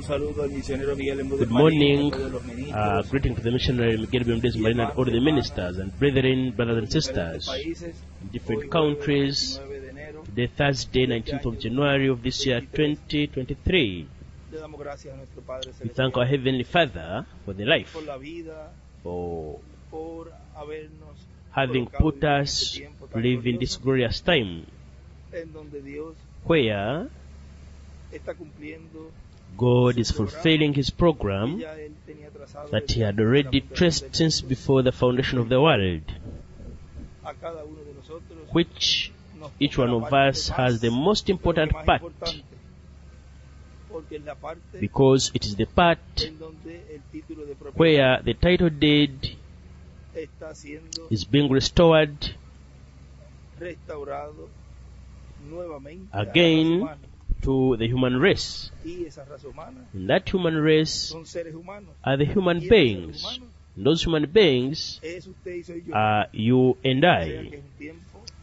Good morning. Greeting to the missionary Miguel Bermudez Marin and all the ministers and brethren, brothers and sisters in different countries. Today, Thursday, 19th of January of this year, 2023. We thank our Heavenly Father for the life, for having put us to live in this glorious time where God is fulfilling His program that He had already traced since before the foundation of the world, which each one of us has the most important part, because it is the part where the title deed is being restored again to the human race. And that human race are the human beings. And those human beings are you and I.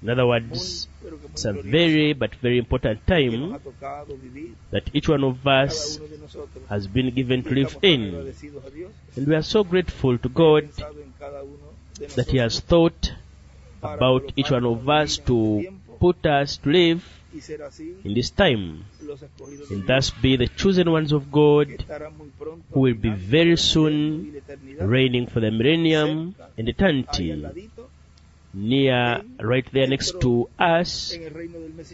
In other words, it's a very but very important time that each one of us has been given to live in. And we are so grateful to God that He has thought about each one of us to put us to live in this time, and thus be the chosen ones of God, who will be very soon reigning for the millennium and eternity, near, right there next to us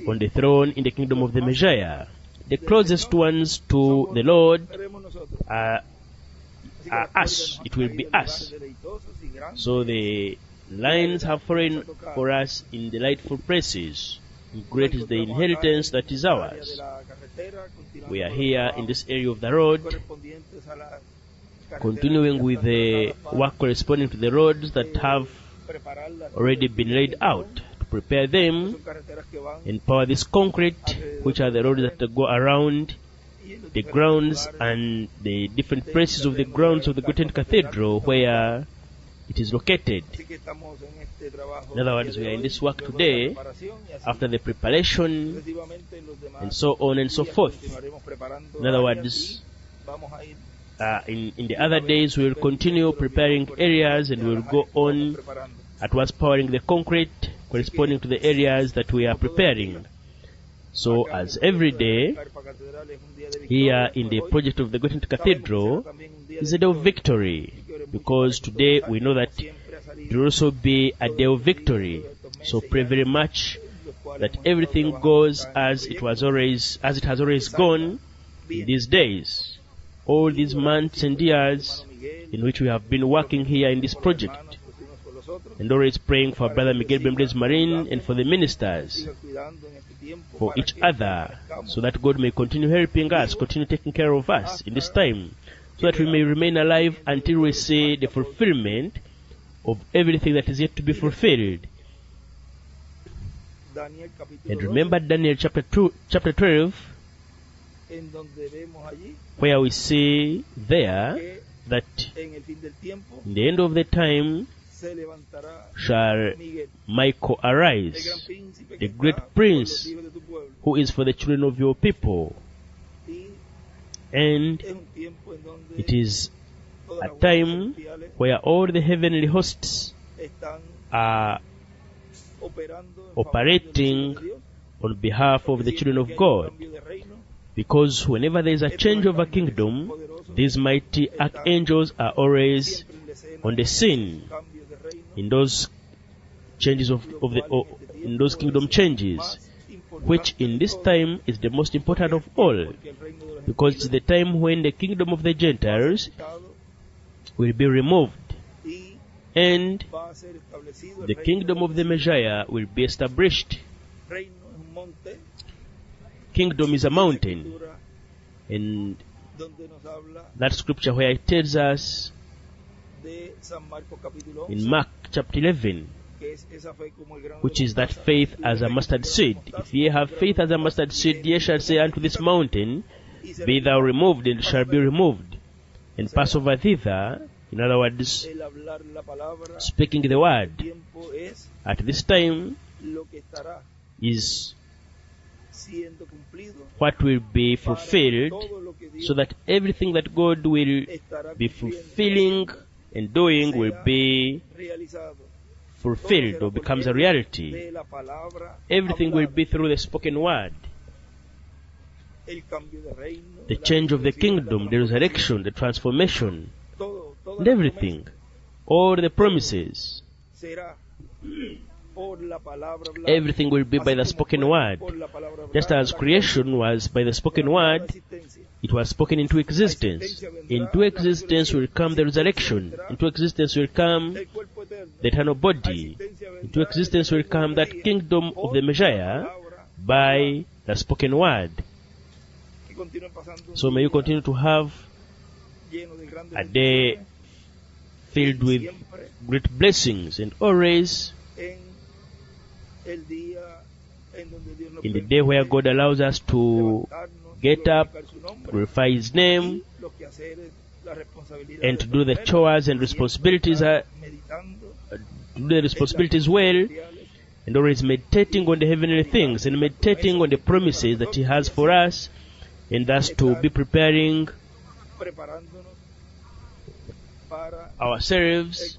on the throne in the kingdom of the Messiah. The closest ones to the Lord are us. It will be us. So the lines have fallen for us in delightful places. Great is the inheritance that is ours. We are here in this area of the road, continuing with the work corresponding to the roads that have already been laid out, to prepare them and power this concrete, which are the roads that go around the grounds and the different places of the grounds of the great Cathedral where it is located. In other words, we are in this work today after the preparation and so on and so forth. In other words, in the other days we will continue preparing areas, and we will go on at once powering the concrete corresponding to the areas that we are preparing. So as every day here in the project of the Great Cathedral is a day of victory, because today we know that it will also be a day of victory. So pray very much that everything goes as it has always gone in these days, all these months and years in which we have been working here in this project, and always praying for Brother Miguel Bermudez Marin and for the ministers, for each other, so that God may continue helping us, continue taking care of us in this time, so that we may remain alive until we see the fulfillment of everything that is yet to be fulfilled. And remember Daniel chapter 12, where we see there that in the end of the time shall Michael arise, the great prince who is for the children of your people. And it is a time where all the heavenly hosts are operating on behalf of the children of God, because whenever there is a change of a kingdom, these mighty archangels are always on the scene in those changes in those kingdom changes, which in this time is the most important of all, because it's the time when the kingdom of the Gentiles will be removed and the kingdom of the Messiah will be established. Kingdom is a mountain, and that scripture where it tells us in Mark chapter 11, which is that faith as a mustard seed. If ye have faith as a mustard seed, ye shall say unto this mountain, be thou removed, and it shall be removed, and pass over thither. In other words, speaking the word at this time is what will be fulfilled, so that everything that God will be fulfilling and doing will be fulfilled or becomes a reality. Everything will be through the spoken word. The change of the kingdom, the resurrection, the transformation, and everything. All the promises. Everything will be by the spoken word. Just as creation was by the spoken word, it was spoken into existence. Into existence will come the resurrection. Into existence will come the eternal body. Into existence will come that kingdom of the Messiah by the spoken word. So may you continue to have a day filled with great blessings, and always in the day where God allows us to get up, glorify His name, and to do the chores and responsibilities, well, and always meditating on the heavenly things and meditating on the promises that He has for us, and thus to be preparing ourselves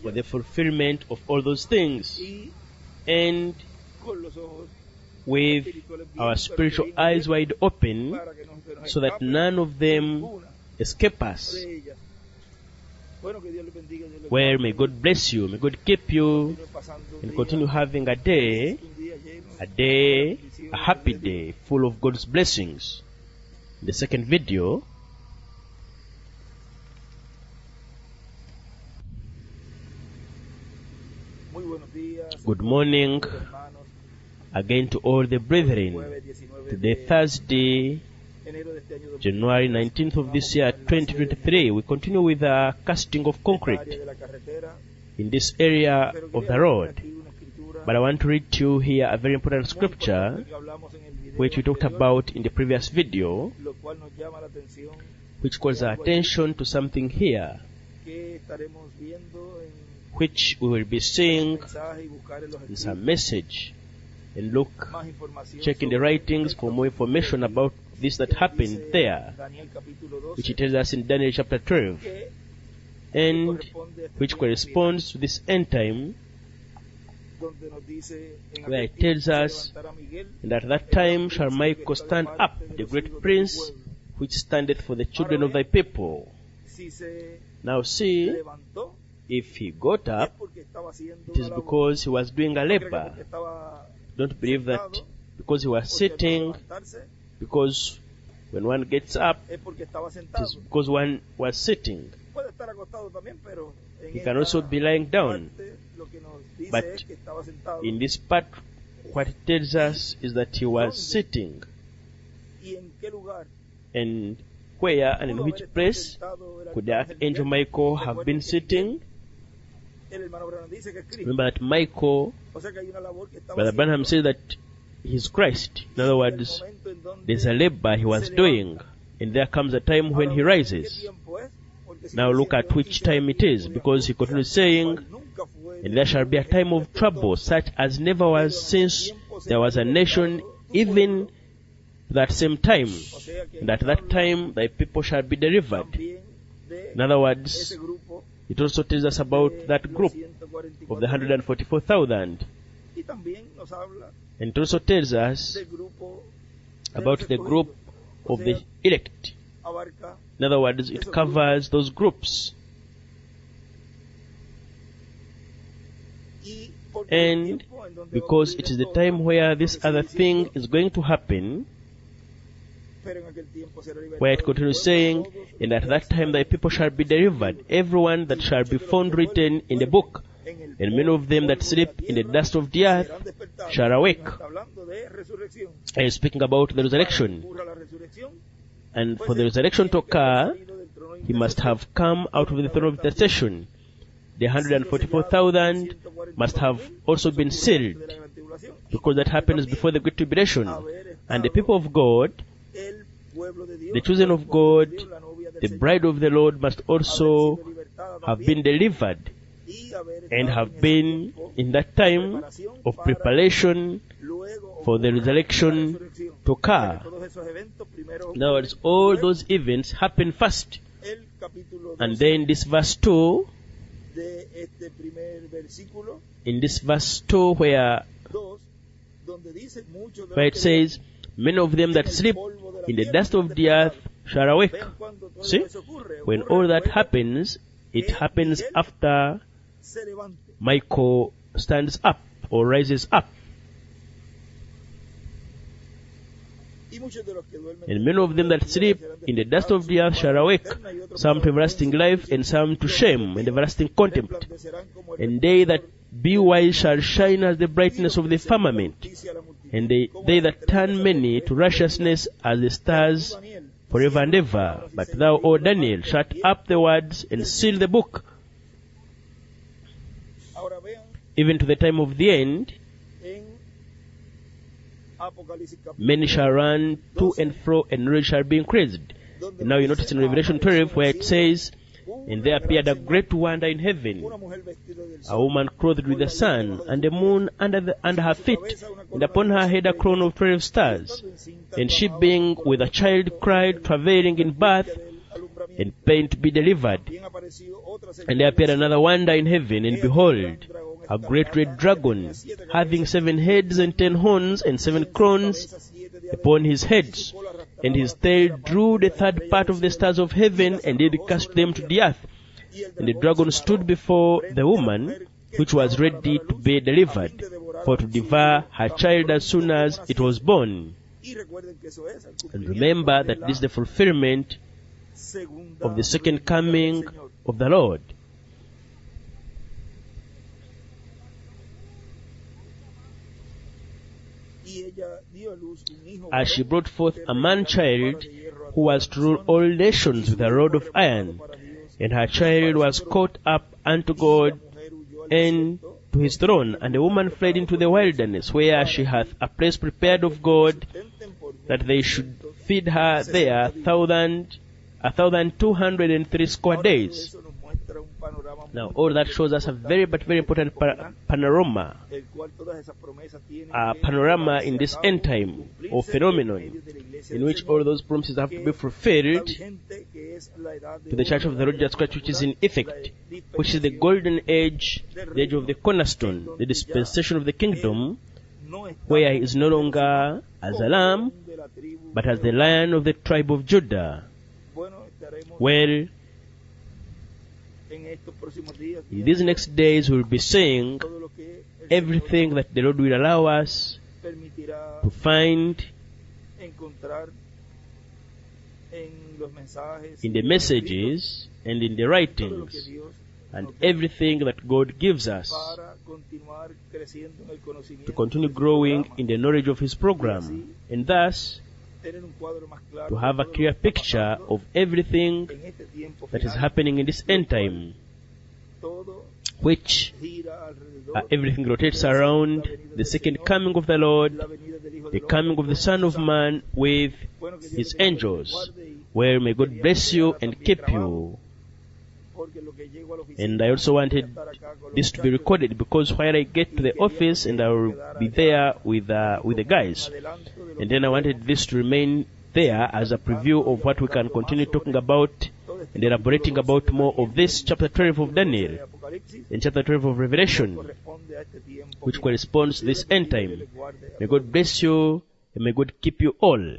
for the fulfillment of all those things, and with our spiritual eyes wide open, so that none of them escape us. Well, may God bless you, may God keep you, and continue having a happy day, full of God's blessings. The second video. Good morning again to all the brethren. Today, Thursday, January 19th of this year, 2023, we continue with the casting of concrete in this area of the road. But I want to read to you here a very important scripture which we talked about in the previous video, which calls our attention to something here, which we will be seeing in some message, and look, check in the writings for more information about this that happened there, which it tells us in Daniel chapter 12, and which corresponds to this end time, where it tells us, and at that time shall Michael stand up, the great prince, which standeth for the children of thy people. Now see, if he got up, it is because he was doing a labor. Don't believe that because he was sitting, because when one gets up, it is because one was sitting. He can also be lying down. But in this part, what it tells us is that he was sitting. And where and in which place could the Archangel Michael have been sitting? Remember that Michael, Brother Branham says that he's Christ. In other words, there's a labor he was doing, and there comes a time when he rises. Now look at which time it is, because he continues saying, and there shall be a time of trouble such as never was since there was a nation, even that same time, and at that time thy people shall be delivered. In other words, it also tells us about that group of the 144,000. And it also tells us about the group of the elect. In other words, it covers those groups. And because it is the time where this other thing is going to happen, where it continues saying, and at that time thy people shall be delivered, everyone that shall be found written in the book, and many of them that sleep in the dust of the earth shall awake. And speaking about the resurrection. And for the resurrection to occur, he must have come out of the throne of intercession. The 144,000 must have also been sealed, because that happens before the Great Tribulation. And the people of God, the chosen of God, the bride of the Lord, must also have been delivered and have been in that time of preparation for the resurrection to occur. In other words, all those events happen first. And then this verse 2, in this verse 2 where it says, many of them that sleep in the dust of the earth shall awake. See, when all that happens, it happens after Michael stands up or rises up. And many of them that sleep in the dust of the earth shall awake, some to everlasting life, and some to shame and everlasting contempt. And they that be wise shall shine as the brightness of the firmament, and they that turn many to righteousness as the stars forever and ever. But thou, O Daniel, shut up the words and seal the book, even to the time of the end. Many shall run to and fro, and knowledge shall be increased. And now you notice in Revelation 12 where it says, and there appeared a great wonder in heaven, a woman clothed with the sun, and the moon under her feet, and upon her head a crown of 12 stars. And she, being with a child, cried, travailing in birth, and pain to be delivered. And there appeared another wonder in heaven, and behold, a great red dragon, having 7 heads and 10 horns and 7 crowns upon his heads. And his tail drew the third part of the stars of heaven, and did cast them to the earth. And the dragon stood before the woman, which was ready to be delivered, for to devour her child as soon as it was born. And remember that this is the fulfillment of the second coming of the Lord. As she brought forth a man-child, who was to rule all nations with a rod of iron, and her child was caught up unto God and to his throne. And the woman fled into the wilderness, where she hath a place prepared of God, that they should feed her there 1,260 days. Now, all that shows us a very important panorama in this end time, or phenomenon, in which all those promises have to be fulfilled to the Church of the Lord Jesus Christ, which is in effect, which is the golden age, the age of the cornerstone, the dispensation of the kingdom, where he is no longer as a lamb, but as the Lion of the tribe of Judah. Well, in these next days we'll be saying everything that the Lord will allow us to find in the messages and in the writings, and everything that God gives us to continue growing in the knowledge of His program, and thus to have a clear picture of everything that is happening in this end time, which everything rotates around the second coming of the Lord, the coming of the Son of Man with His angels. Well, may God bless you and keep you. And I also wanted this to be recorded, because while I get to the office and I will be there with the guys, and then I wanted this to remain there as a preview of what we can continue talking about and elaborating about more of this chapter 12 of Daniel and chapter 12 of Revelation, which corresponds to this end time. May God bless you and may God keep you all.